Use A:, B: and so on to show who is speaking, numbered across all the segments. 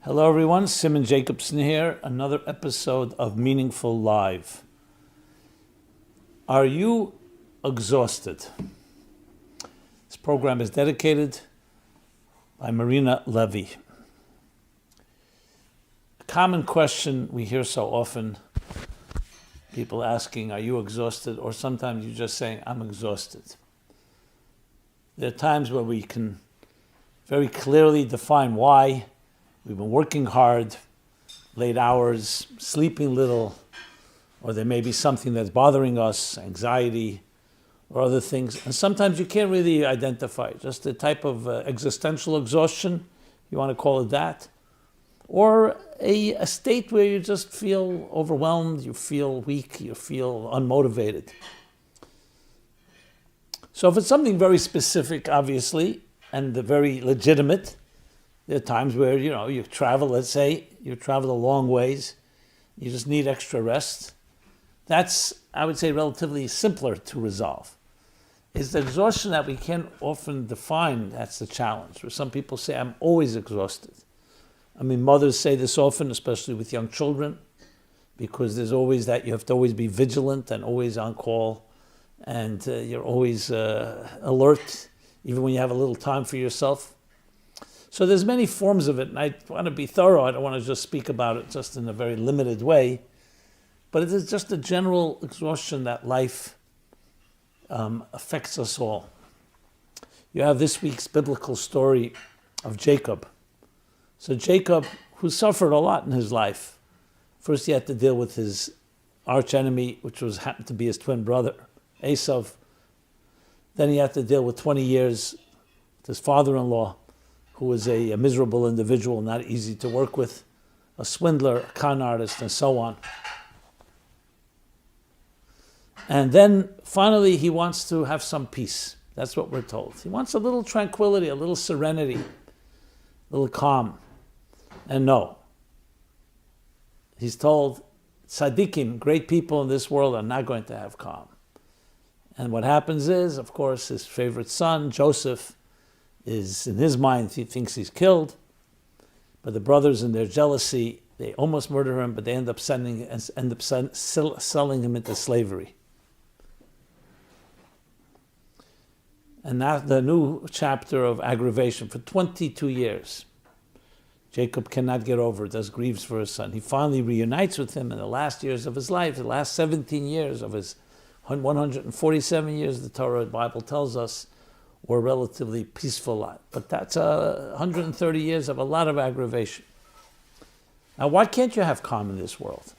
A: Hello everyone, Simon Jacobson here, another episode of Meaningful Live. Are you exhausted? This program is dedicated by Marina Levy. A common question we hear so often, people asking, are you exhausted? Or sometimes you're just saying, I'm exhausted. There are times where we can very clearly define why. We've been working hard, late hours, sleeping little, or there may be something that's bothering us, anxiety, or other things. And sometimes you can't really identify, just a type of existential exhaustion, you want to call it that, or a state where you just feel overwhelmed, you feel weak, you feel unmotivated. So if it's something very specific, obviously, and very legitimate, there are times where, you travel, let's say, you travel a long ways, you just need extra rest. That's, I would say, relatively simpler to resolve. It's the exhaustion that we can't often define, that's the challenge, where some people say, I'm always exhausted. I mean, mothers say this often, especially with young children, because there's always that, you have to always be vigilant and always on call, and you're always alert, even when you have a little time for yourself. So there's many forms of it, and I want to be thorough. I don't want to just speak about it just in a very limited way. But it is just a general exhaustion that life affects us all. You have this week's biblical story of Jacob. So Jacob, who suffered a lot in his life, first he had to deal with his archenemy, which happened to be his twin brother, Esau. Then he had to deal with 20 years with his father-in-law, who was a miserable individual, not easy to work with, a swindler, a con artist, and so on. And then finally he wants to have some peace. That's what we're told. He wants a little tranquility, a little serenity, a little calm. And no. He's told, tzaddikim, great people in this world, are not going to have calm. And what happens is, of course, his favorite son, Joseph, is, in his mind, he thinks he's killed, but the brothers, in their jealousy, they almost murder him, but they end up selling him into slavery. And now the new chapter of aggravation. For 22 years, Jacob cannot get over it, as grieves for his son. He finally reunites with him in the last years of his life, the last 17 years of his 147 years, the Torah, the Bible tells us, were a relatively peaceful life. But that's 130 years of a lot of aggravation. Now, why can't you have calm in this world?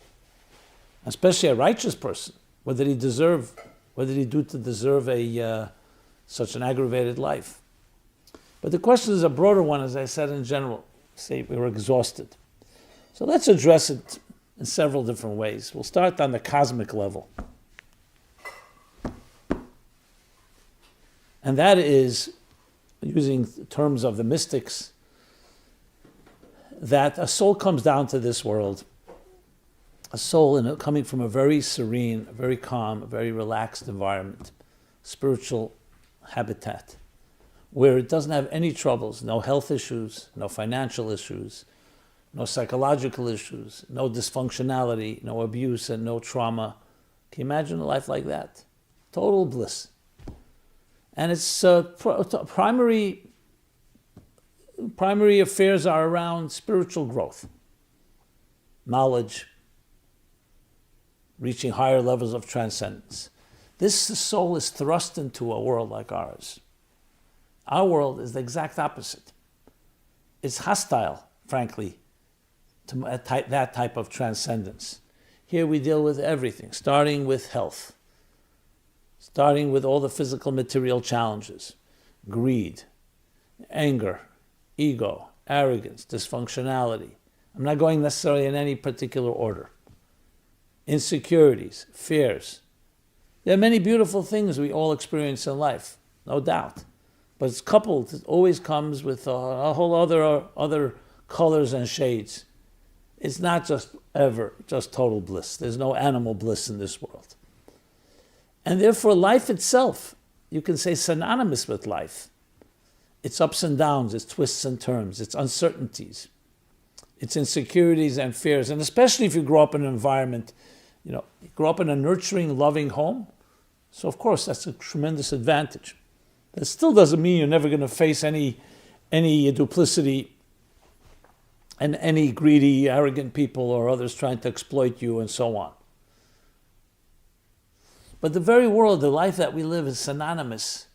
A: Especially a righteous person. What did he deserve? What did he do to deserve such an aggravated life? But the question is a broader one, as I said in general. Say we were exhausted. So let's address it in several different ways. We'll start on the cosmic level. And that is, using terms of the mystics, that a soul comes down to this world, a soul coming from a very serene, a very calm, a very relaxed environment, spiritual habitat, where it doesn't have any troubles, no health issues, no financial issues, no psychological issues, no dysfunctionality, no abuse, and no trauma. Can you imagine a life like that? Total bliss. And its primary affairs are around spiritual growth, knowledge, reaching higher levels of transcendence. This soul is thrust into a world like ours. Our world is the exact opposite. It's hostile, frankly, to that type of transcendence. Here we deal with everything, starting with health, starting with all the physical material challenges, greed, anger, ego, arrogance, dysfunctionality. I'm not going necessarily in any particular order. Insecurities, fears. There are many beautiful things we all experience in life, no doubt. But it's coupled, it always comes with a whole other colors and shades. It's not just total bliss. There's no animal bliss in this world. And therefore life itself, you can say, synonymous with life. Its ups and downs, its twists and turns, its uncertainties, its insecurities and fears. And especially if you grow up in an environment, you grow up in a nurturing, loving home. So of course, that's a tremendous advantage. That still doesn't mean you're never going to face any duplicity and any greedy, arrogant people or others trying to exploit you and so on. But the very world, the life that we live is synonymous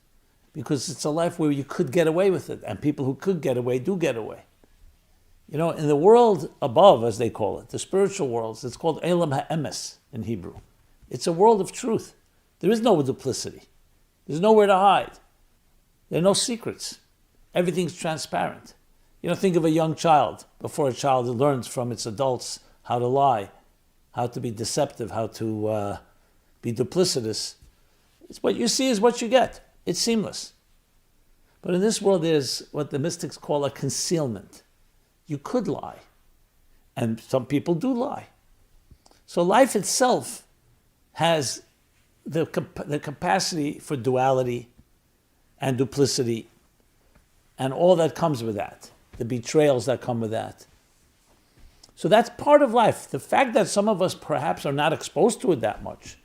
A: because it's a life where you could get away with it, and people who could get away do get away. In the world above, as they call it, the spiritual worlds, it's called Elam HaEmes in Hebrew. It's a world of truth. There is no duplicity. There's nowhere to hide. There are no secrets. Everything's transparent. Think of a young child. Before a child learns from its adults how to lie, how to be deceptive, how to be duplicitous. It's what you see is what you get. It's seamless. But in this world, there's what the mystics call a concealment. You could lie. And some people do lie. So life itself has the capacity for duality and duplicity and all that comes with that, the betrayals that come with that. So that's part of life. The fact that some of us perhaps are not exposed to it that much,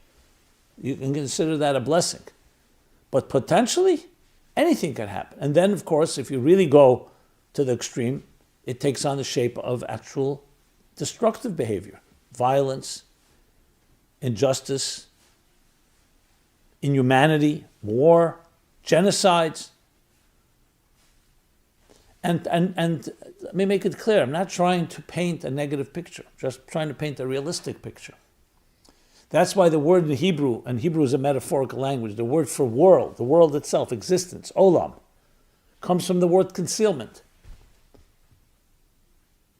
A: you can consider that a blessing. But potentially, anything can happen. And then, of course, if you really go to the extreme, it takes on the shape of actual destructive behavior, violence, injustice, inhumanity, war, genocides. And let me make it clear, I'm not trying to paint a negative picture, just trying to paint a realistic picture. That's why the word in Hebrew, and Hebrew is a metaphorical language, the word for world, the world itself, existence, olam, comes from the word concealment.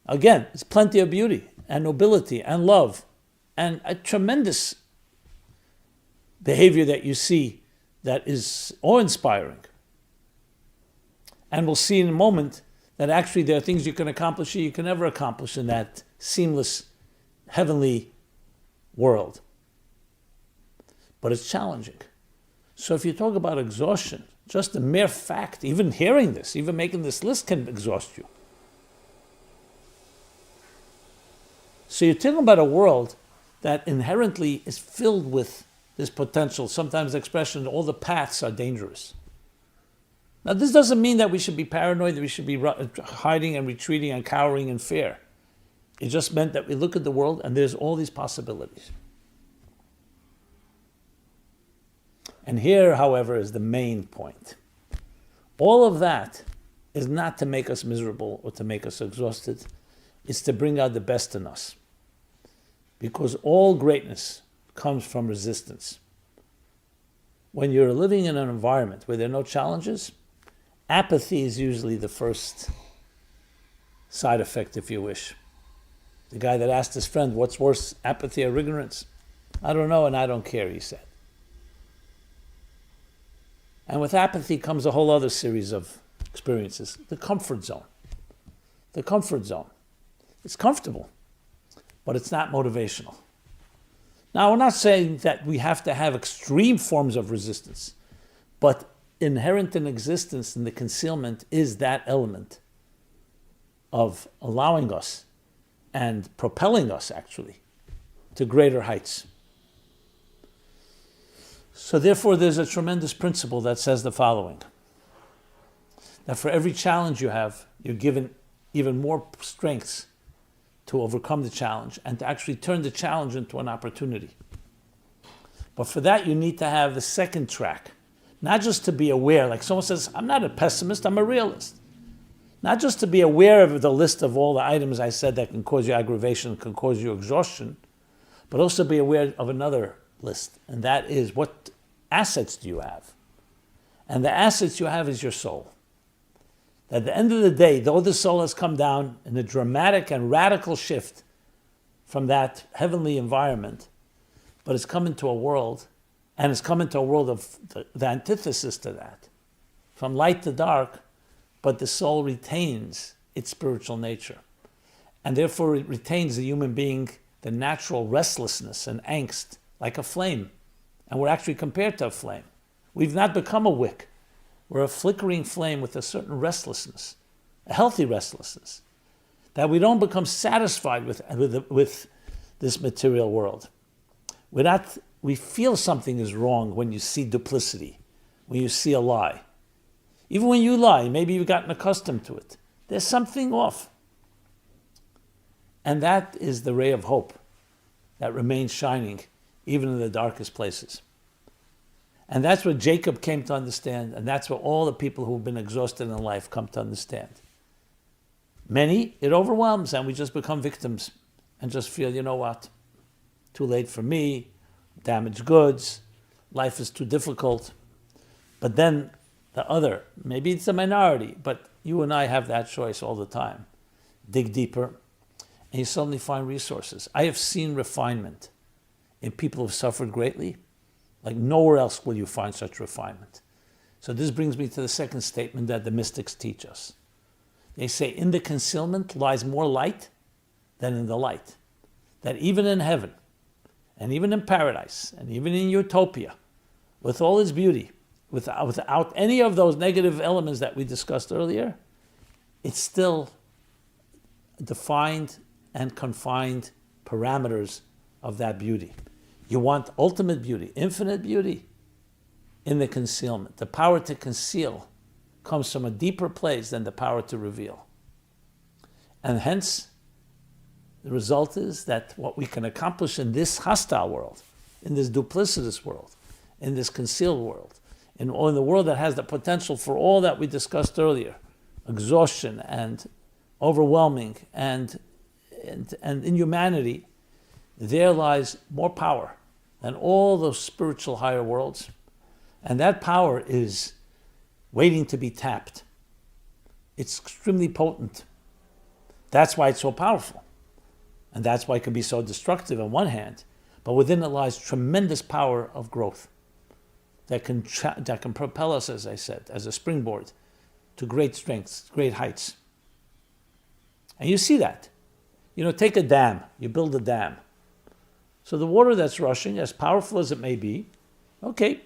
A: Again, it's plenty of beauty and nobility and love and a tremendous behavior that you see that is awe-inspiring. And we'll see in a moment that actually there are things you can accomplish you can never accomplish in that seamless, heavenly world. But it's challenging. So if you talk about exhaustion, just the mere fact, even hearing this, even making this list can exhaust you. So you're talking about a world that inherently is filled with this potential. Sometimes the expression, all the paths are dangerous. Now this doesn't mean that we should be paranoid, that we should be hiding and retreating and cowering in fear. It just meant that we look at the world and there's all these possibilities. And here, however, is the main point. All of that is not to make us miserable or to make us exhausted. It's to bring out the best in us. Because all greatness comes from resistance. When you're living in an environment where there are no challenges, apathy is usually the first side effect, if you wish. The guy that asked his friend, what's worse, apathy or ignorance? I don't know and I don't care, he said. And with apathy comes a whole other series of experiences. The comfort zone. The comfort zone. It's comfortable, but it's not motivational. Now, we're not saying that we have to have extreme forms of resistance, but inherent in existence in the concealment is that element of allowing us and propelling us, actually, to greater heights. So therefore, there's a tremendous principle that says the following, that for every challenge you have, you're given even more strengths to overcome the challenge and to actually turn the challenge into an opportunity. But for that, you need to have the second track, not just to be aware, like someone says, I'm not a pessimist, I'm a realist. Not just to be aware of the list of all the items I said that can cause you aggravation, can cause you exhaustion, but also be aware of another list, and that is, what assets do you have? And the assets you have is your soul. At the end of the day, though the soul has come down in a dramatic and radical shift from that heavenly environment, but it's come into a world, and it's come into a world of the antithesis to that, from light to dark, but the soul retains its spiritual nature. And therefore it retains the human being, the natural restlessness and angst, like a flame. And we're actually compared to a flame. We've not become a wick. We're a flickering flame with a certain restlessness, a healthy restlessness, that we don't become satisfied with this material world. We feel something is wrong when you see duplicity, when you see a lie. Even when you lie, maybe you've gotten accustomed to it. There's something off. And that is the ray of hope that remains shining even in the darkest places. And that's what Jacob came to understand, and that's what all the people who've been exhausted in life come to understand. Many, it overwhelms, and we just become victims and just feel, you know what, too late for me, damaged goods, life is too difficult. But then the other, maybe it's a minority, but you and I have that choice all the time. Dig deeper, and you suddenly find resources. I have seen refinement in people who've suffered greatly. Like nowhere else will you find such refinement. So this brings me to the second statement that the mystics teach us. They say in the concealment lies more light than in the light. That even in heaven, and even in paradise, and even in utopia, with all its beauty, without any of those negative elements that we discussed earlier, it's still defined and confined parameters of that beauty. You want ultimate beauty, infinite beauty in the concealment. The power to conceal comes from a deeper place than the power to reveal. And hence, the result is that what we can accomplish in this hostile world, in this duplicitous world, in this concealed world, in the world that has the potential for all that we discussed earlier, exhaustion and overwhelming and inhumanity, there lies more power than all those spiritual higher worlds. And that power is waiting to be tapped. It's extremely potent. That's why it's so powerful. And that's why it can be so destructive on one hand, but within it lies tremendous power of growth that can propel us, as I said, as a springboard to great strengths, great heights. And you see that. Take a dam. You build a dam. So the water that's rushing, as powerful as it may be, okay,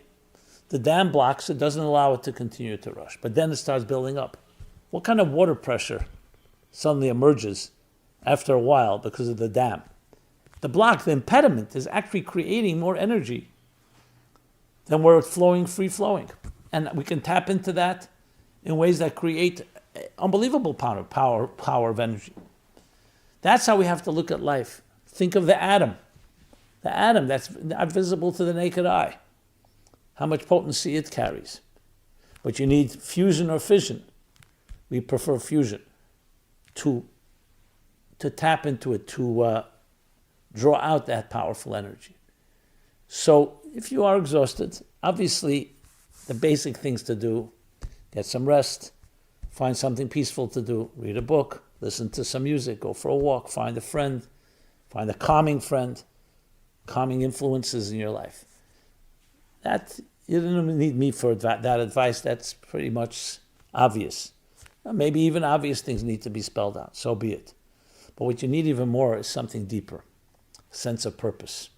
A: the dam blocks it, doesn't allow it to continue to rush. But then it starts building up. What kind of water pressure suddenly emerges after a while because of the dam? The block, the impediment, is actually creating more energy than where it's flowing, free-flowing. And we can tap into that in ways that create unbelievable power of energy. That's how we have to look at life. Think of the atom. The atom that's not visible to the naked eye. How much potency it carries. But you need fusion or fission. We prefer fusion to tap into it, to draw out that powerful energy. So if you are exhausted, obviously the basic things to do, get some rest, find something peaceful to do, read a book, listen to some music, go for a walk, find a friend, find a calming friend, calming influences in your life. That, you don't need me for that advice, that's pretty much obvious. Maybe even obvious things need to be spelled out, so be it. But what you need even more is something deeper, a sense of purpose.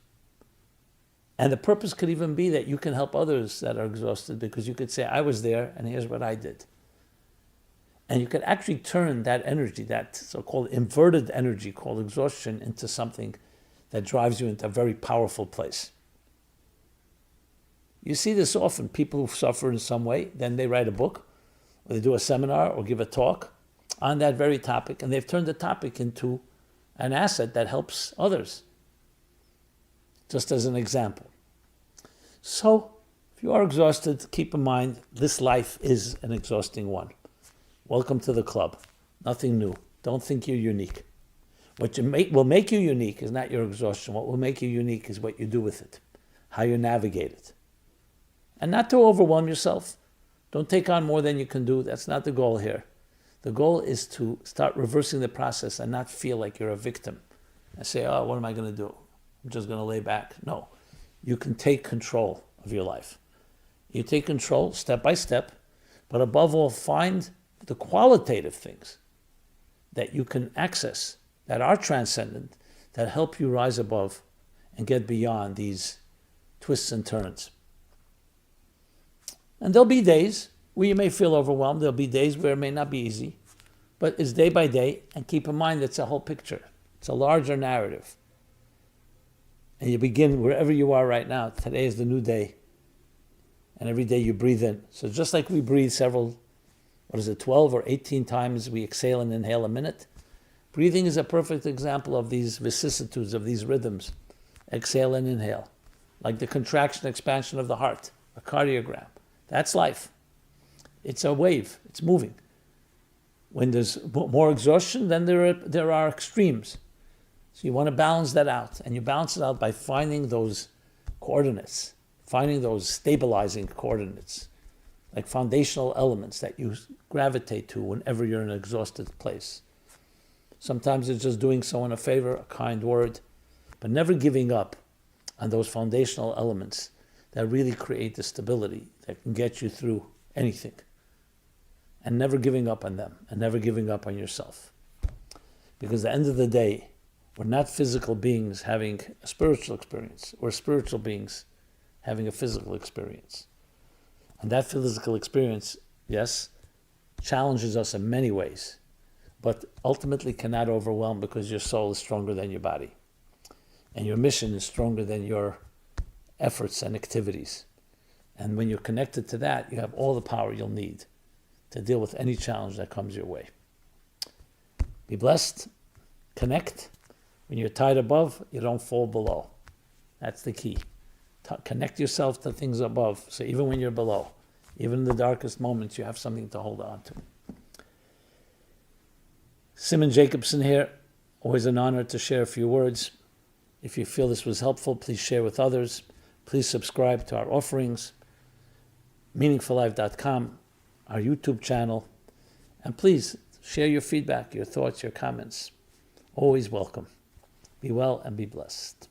A: And the purpose could even be that you can help others that are exhausted, because you could say, I was there and here's what I did. And you could actually turn that energy, that so-called inverted energy called exhaustion, into something that drives you into a very powerful place. You see this often. People who suffer in some way, then they write a book, or they do a seminar, or give a talk on that very topic, and they've turned the topic into an asset that helps others. Just as an example. So, if you are exhausted, keep in mind, this life is an exhausting one. Welcome to the club. Nothing new. Don't think you're unique. What will make you unique is not your exhaustion. What will make you unique is what you do with it, how you navigate it. And not to overwhelm yourself. Don't take on more than you can do. That's not the goal here. The goal is to start reversing the process and not feel like you're a victim. And say, oh, what am I going to do? I'm just going to lay back. No. You can take control of your life. You take control step by step, but above all, find the qualitative things that you can access that are transcendent, that help you rise above and get beyond these twists and turns. And there'll be days where you may feel overwhelmed. There'll be days where it may not be easy. But it's day by day, and keep in mind it's a whole picture. It's a larger narrative. And you begin wherever you are right now. Today is the new day. And every day you breathe in. So just like we breathe 12 or 18 times we exhale and inhale a minute, breathing is a perfect example of these vicissitudes, of these rhythms. Exhale and inhale. Like the contraction, expansion of the heart, a cardiogram. That's life. It's a wave. It's moving. When there's more exhaustion, then there are extremes. So you want to balance that out. And you balance it out by finding those coordinates, finding those stabilizing coordinates, like foundational elements that you gravitate to whenever you're in an exhausted place. Sometimes it's just doing someone a favor, a kind word, but never giving up on those foundational elements that really create the stability that can get you through anything. And never giving up on them, and never giving up on yourself. Because at the end of the day, we're not physical beings having a spiritual experience. We're spiritual beings having a physical experience. And that physical experience, yes, challenges us in many ways, but ultimately cannot overwhelm because your soul is stronger than your body. And your mission is stronger than your efforts and activities. And when you're connected to that, you have all the power you'll need to deal with any challenge that comes your way. Be blessed. Connect. When you're tied above, you don't fall below. That's the key. Connect yourself to things above. So even when you're below, even in the darkest moments, you have something to hold on to. Simon Jacobson here. Always an honor to share a few words. If you feel this was helpful, please share with others. Please subscribe to our offerings, meaningfullife.com, our YouTube channel, and please share your feedback, your thoughts, your comments. Always welcome. Be well and be blessed.